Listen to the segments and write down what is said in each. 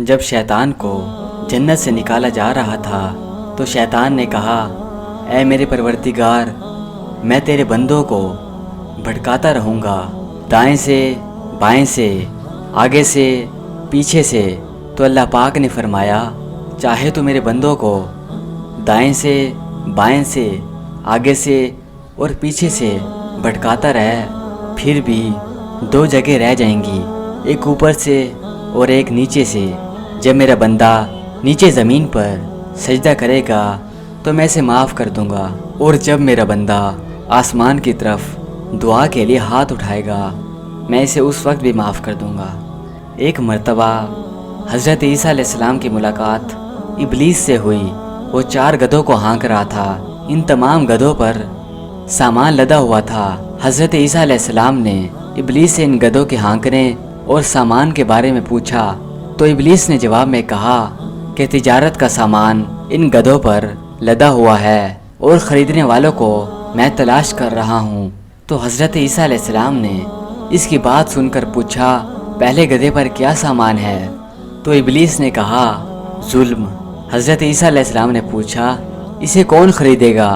جب شیطان کو جنت سے نکالا جا رہا تھا تو شیطان نے کہا، اے میرے پروردگار، میں تیرے بندوں کو بھٹکاتا رہوں گا، دائیں سے بائیں سے، آگے سے پیچھے سے۔ تو اللہ پاک نے فرمایا، چاہے تو میرے بندوں کو دائیں سے بائیں سے، آگے سے اور پیچھے سے بھٹکاتا رہے، پھر بھی دو جگہ رہ جائیں گی، ایک اوپر سے اور ایک نیچے سے۔ جب میرا بندہ نیچے زمین پر سجدہ کرے گا تو میں اسے معاف کر دوں گا، اور جب میرا بندہ آسمان کی طرف دعا کے لیے ہاتھ اٹھائے گا میں اسے اس وقت بھی معاف کر دوں گا۔ ایک مرتبہ حضرت عیسیٰ علیہ السلام کی ملاقات ابلیس سے ہوئی۔ وہ 4 گدھوں کو ہانک رہا تھا، ان تمام گدھوں پر سامان لدا ہوا تھا۔ حضرت عیسیٰ علیہ السلام نے ابلیس سے ان گدھوں کے ہانکنے اور سامان کے بارے میں پوچھا، تو ابلیس نے جواب میں کہا کہ تجارت کا سامان ان گدھوں پر لدا ہوا ہے اور خریدنے والوں کو میں تلاش کر رہا ہوں۔ تو حضرت عیسیٰ علیہ السلام نے اس کی بات سن کر پوچھا، پہلے گدھے پر کیا سامان ہے؟ تو ابلیس نے کہا، ظلم۔ حضرت عیسیٰ علیہ السلام نے پوچھا، اسے کون خریدے گا؟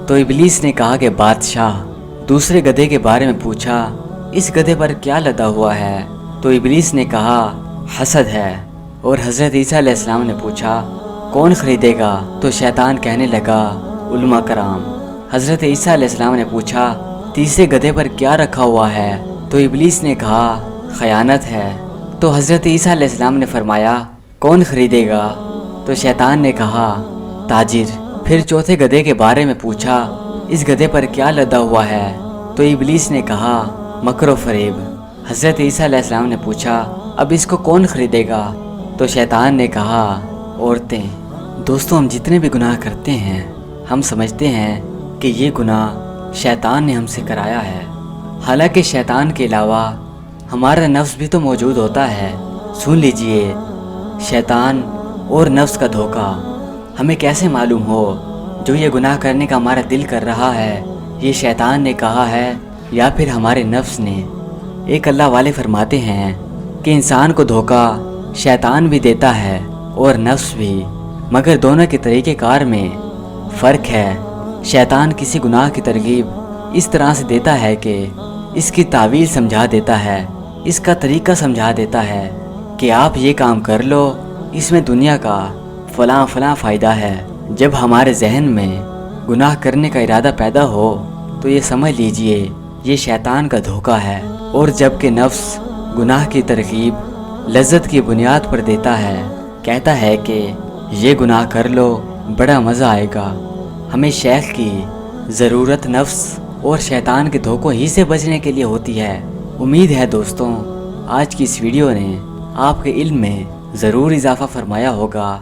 تو ابلیس نے کہا کہ بادشاہ۔ دوسرے گدھے کے بارے میں پوچھا، اس گدھے پر کیا لدا ہوا ہے؟ تو ابلیس نے کہا، حسد ہے۔ اور حضرت عیسیٰ علیہ السلام نے پوچھا، کون خریدے گا؟ تو شیطان کہنے لگا، علماء کرام۔ حضرت عیسیٰ علیہ السلام نے پوچھا، تیسرے گدھے پر کیا رکھا ہوا ہے؟ تو ابلیس نے کہا، خیانت ہے۔ تو حضرت عیسیٰ علیہ السلام نے فرمایا، کون خریدے گا؟ تو شیطان نے کہا، تاجر۔ پھر چوتھے گدھے کے بارے میں پوچھا، اس گدھے پر کیا لدا ہوا ہے؟ تو ابلیس نے کہا، مکر و فریب۔ حضرت عیسیٰ علیہ السلام نے پوچھا، اب اس کو کون خریدے گا؟ تو شیطان نے کہا، عورتیں۔ دوستوں، ہم جتنے بھی گناہ کرتے ہیں ہم سمجھتے ہیں کہ یہ گناہ شیطان نے ہم سے کرایا ہے، حالانکہ شیطان کے علاوہ ہمارا نفس بھی تو موجود ہوتا ہے۔ سن لیجئے، شیطان اور نفس کا دھوکہ ہمیں کیسے معلوم ہو جو یہ گناہ کرنے کا ہمارا دل کر رہا ہے یہ شیطان نے کہا ہے یا پھر ہمارے نفس نے؟ ایک اللہ والے فرماتے ہیں کہ انسان کو دھوکہ شیطان بھی دیتا ہے اور نفس بھی، مگر دونوں کے طریقہ کار میں فرق ہے۔ شیطان کسی گناہ کی ترغیب اس طرح سے دیتا ہے کہ اس کی تعویل سمجھا دیتا ہے، اس کا طریقہ سمجھا دیتا ہے کہ آپ یہ کام کر لو، اس میں دنیا کا فلاں فلاں فائدہ ہے۔ جب ہمارے ذہن میں گناہ کرنے کا ارادہ پیدا ہو تو یہ سمجھ لیجئے یہ شیطان کا دھوکہ ہے، اور جب کہ نفس گناہ کی ترغیب لذت کی بنیاد پر دیتا ہے، کہتا ہے کہ یہ گناہ کر لو، بڑا مزہ آئے گا۔ ہمیں شیخ کی ضرورت نفس اور شیطان کے دھوکوں ہی سے بچنے کے لیے ہوتی ہے۔ امید ہے دوستوں آج کی اس ویڈیو نے آپ کے علم میں ضرور اضافہ فرمایا ہوگا۔